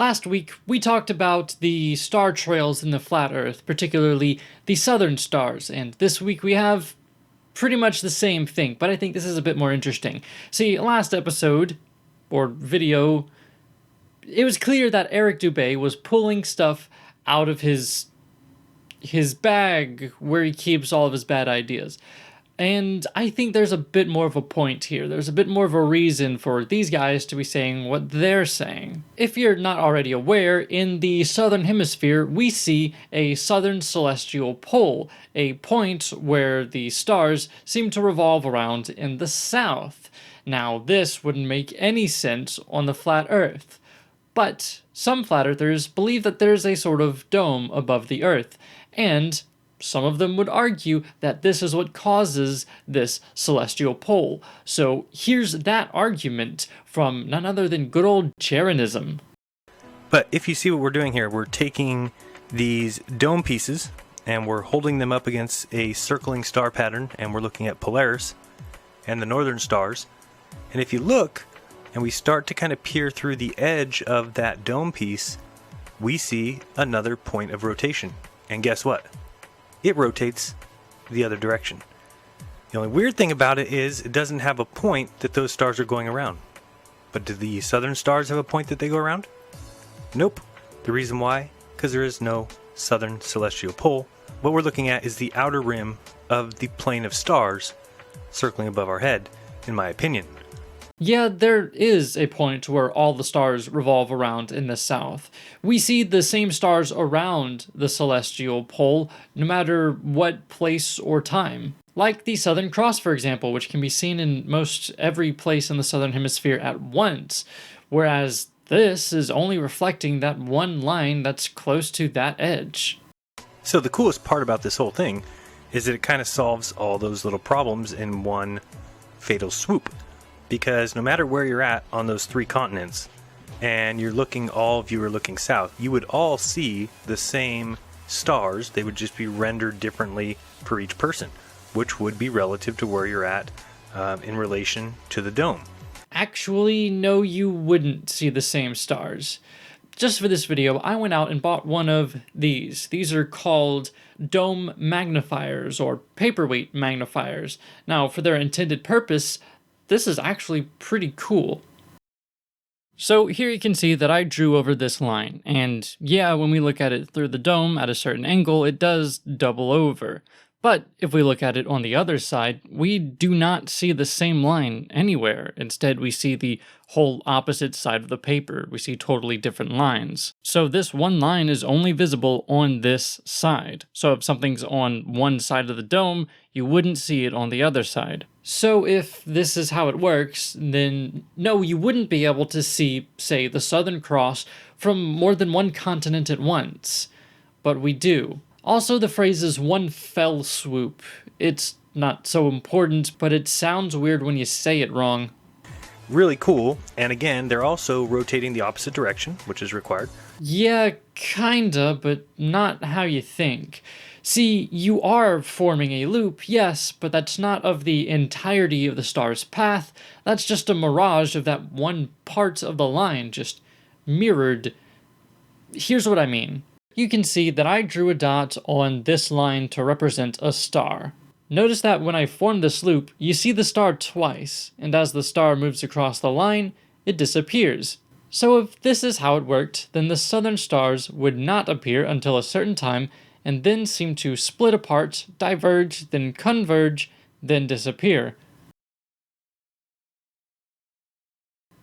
Last week, we talked about the star trails in the flat Earth, particularly the southern stars, and this week we have pretty much the same thing, but I think this is a bit more interesting. See, last episode, or video, it was clear that Eric Dubé was pulling stuff out of his bag where he keeps all of his bad ideas. And I think there's a bit more of a point here. There's a bit more of a reason for these guys to be saying what they're saying. If you're not already aware, in the southern hemisphere, we see a southern celestial pole, a point where the stars seem to revolve around in the south. Now, this wouldn't make any sense on the flat Earth. But some flat earthers believe that there's a sort of dome above the Earth, and some of them would argue that this is what causes this celestial pole. So here's that argument from none other than good old Charanism. But if you see what we're doing here, we're taking these dome pieces and we're holding them up against a circling star pattern, and we're looking at Polaris and the northern stars. And if you look and we start to kind of peer through the edge of that dome piece, we see another point of rotation. And guess what? It rotates the other direction. The only weird thing about it is it doesn't have a point that those stars are going around. But do the southern stars have a point that they go around? Nope. The reason why? Because there is no southern celestial pole. What we're looking at is the outer rim of the plane of stars circling above our head, in my opinion. Yeah, there is a point where all the stars revolve around in the south. We see the same stars around the celestial pole, no matter what place or time. Like the Southern Cross, for example, which can be seen in most every place in the southern hemisphere at once, whereas this is only reflecting that one line that's close to that edge. So the coolest part about this whole thing is that it kind of solves all those little problems in one fatal swoop. Because no matter where you're at on those three continents, and all of you are looking south, you would all see the same stars. They would just be rendered differently for each person, which would be relative to where you're at in relation to the dome. Actually, no, you wouldn't see the same stars. Just for this video, I went out and bought one of these. These are called dome magnifiers or paperweight magnifiers. Now, for their intended purpose, this is actually pretty cool. So here you can see that I drew over this line, and yeah, when we look at it through the dome at a certain angle, it does double over. But if we look at it on the other side, we do not see the same line anywhere. Instead, we see the whole opposite side of the paper. We see totally different lines. So this one line is only visible on this side. So if something's on one side of the dome, you wouldn't see it on the other side. So if this is how it works, then no, you wouldn't be able to see, say, the Southern Cross from more than one continent at once. But we do. Also, the phrase is one fell swoop. It's not so important, but it sounds weird when you say it wrong. Really cool, and again, they're also rotating the opposite direction, which is required. Yeah, kinda, but not how you think. See, you are forming a loop, yes, but that's not of the entirety of the star's path. That's just a mirage of that one part of the line, just mirrored. Here's what I mean. You can see that I drew a dot on this line to represent a star. Notice that when I form this loop, you see the star twice, and as the star moves across the line, it disappears. So if this is how it worked, then the southern stars would not appear until a certain time, and then seem to split apart, diverge, then converge, then disappear.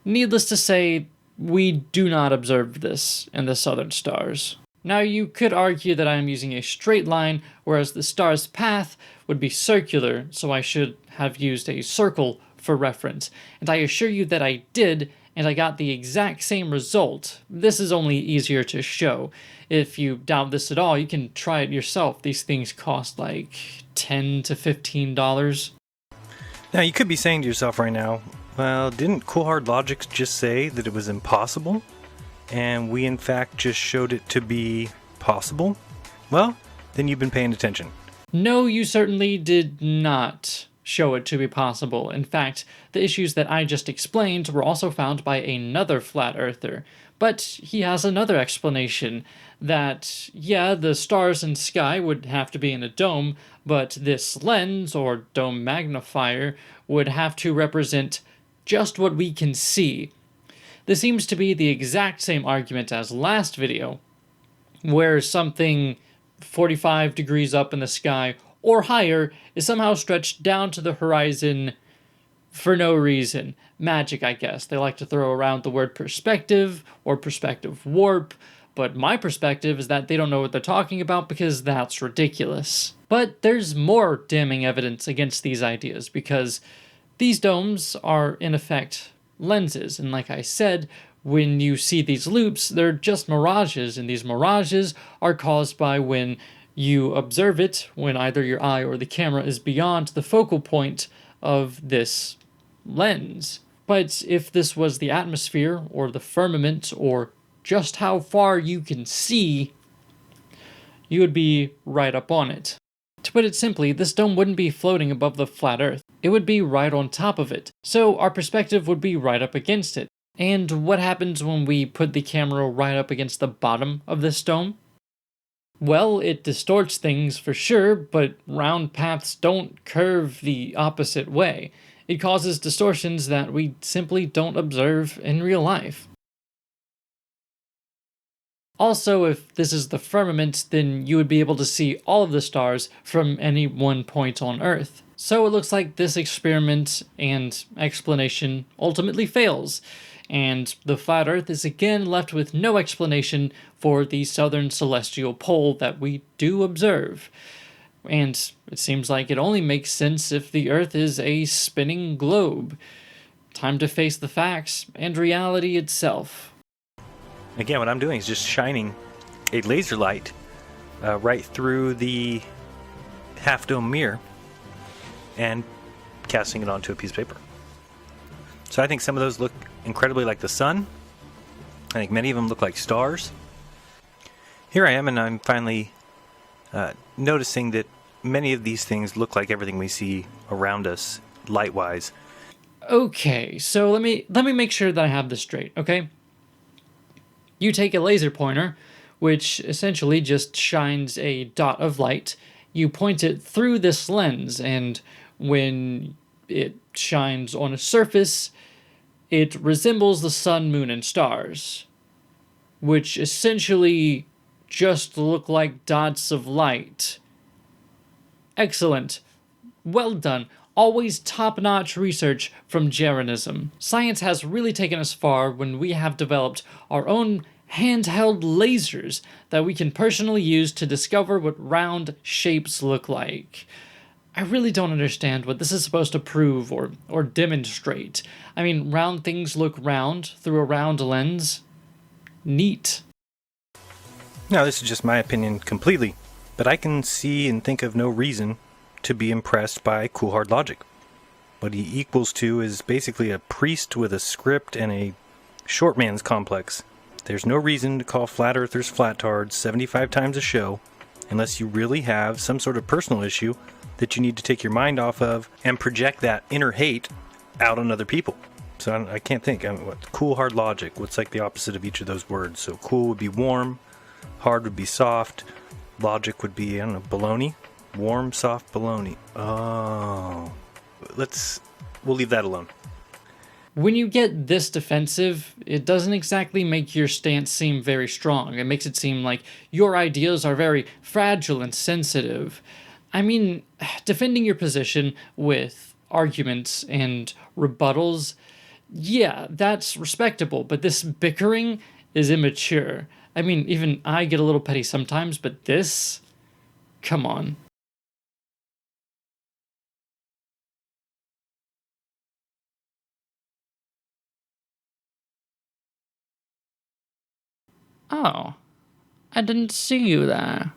Needless to say, we do not observe this in the southern stars. Now you could argue that I am using a straight line, whereas the star's path would be circular, so I should have used a circle for reference. And I assure you that I did, and I got the exact same result. This is only easier to show. If you doubt this at all, you can try it yourself. These things cost like $10 to $15. Now you could be saying to yourself right now, well, didn't Cool Hard Logic just say that it was impossible? And we in fact just showed it to be possible? Well, then you've been paying attention. No, you certainly did not show it to be possible. In fact, the issues that I just explained were also found by another flat earther. But he has another explanation that, yeah, the stars and sky would have to be in a dome, but this lens, or dome magnifier, would have to represent just what we can see. This seems to be the exact same argument as last video, where something 45 degrees up in the sky or higher is somehow stretched down to the horizon for no reason. Magic, I guess. They like to throw around the word perspective or perspective warp, but my perspective is that they don't know what they're talking about because that's ridiculous. But there's more damning evidence against these ideas because these domes are, in effect, lenses, and like I said, when you see these loops, they're just mirages, and these mirages are caused by when you observe it, when either your eye or the camera is beyond the focal point of this lens. But if this was the atmosphere, or the firmament, or just how far you can see, you would be right up on it. To put it simply, this dome wouldn't be floating above the flat Earth. It would be right on top of it, so our perspective would be right up against it. And what happens when we put the camera right up against the bottom of this dome? Well, it distorts things for sure, but round paths don't curve the opposite way. It causes distortions that we simply don't observe in real life. Also, if this is the firmament, then you would be able to see all of the stars from any one point on Earth. So it looks like this experiment and explanation ultimately fails, and the flat Earth is again left with no explanation for the southern celestial pole that we do observe. And it seems like it only makes sense if the Earth is a spinning globe. Time to face the facts and reality itself. Again, what I'm doing is just shining a laser light right through the half-dome mirror and casting it onto a piece of paper. So I think some of those look incredibly like the sun. I think many of them look like stars. Here I am, and I'm finally noticing that many of these things look like everything we see around us, light-wise. Okay, so let me make sure that I have this straight, okay? You take a laser pointer, which essentially just shines a dot of light. You point it through this lens, and when it shines on a surface, it resembles the sun, moon, and stars, which essentially just look like dots of light. Excellent. Well done. Always top-notch research from Jeranism. Science has really taken us far when we have developed our own handheld lasers that we can personally use to discover what round shapes look like. I really don't understand what this is supposed to prove or demonstrate. I mean, round things look round through a round lens. Neat. Now, this is just my opinion completely, but I can see and think of no reason to be impressed by cool hard logic. What he equals to is basically a priest with a script and a short man's complex. There's no reason to call flat earthers flat-tards 75 times a show unless you really have some sort of personal issue that you need to take your mind off of and project that inner hate out on other people. So I can't think. What cool hard logic? What's like the opposite of each of those words? So cool would be warm, hard would be soft, logic would be, I don't know, baloney. Warm, soft baloney. Oh. We'll leave that alone. When you get this defensive, it doesn't exactly make your stance seem very strong. It makes it seem like your ideas are very fragile and sensitive. I mean, defending your position with arguments and rebuttals, yeah, that's respectable, but this bickering is immature. I mean, even I get a little petty sometimes, but this? Come on. Oh, I didn't see you there.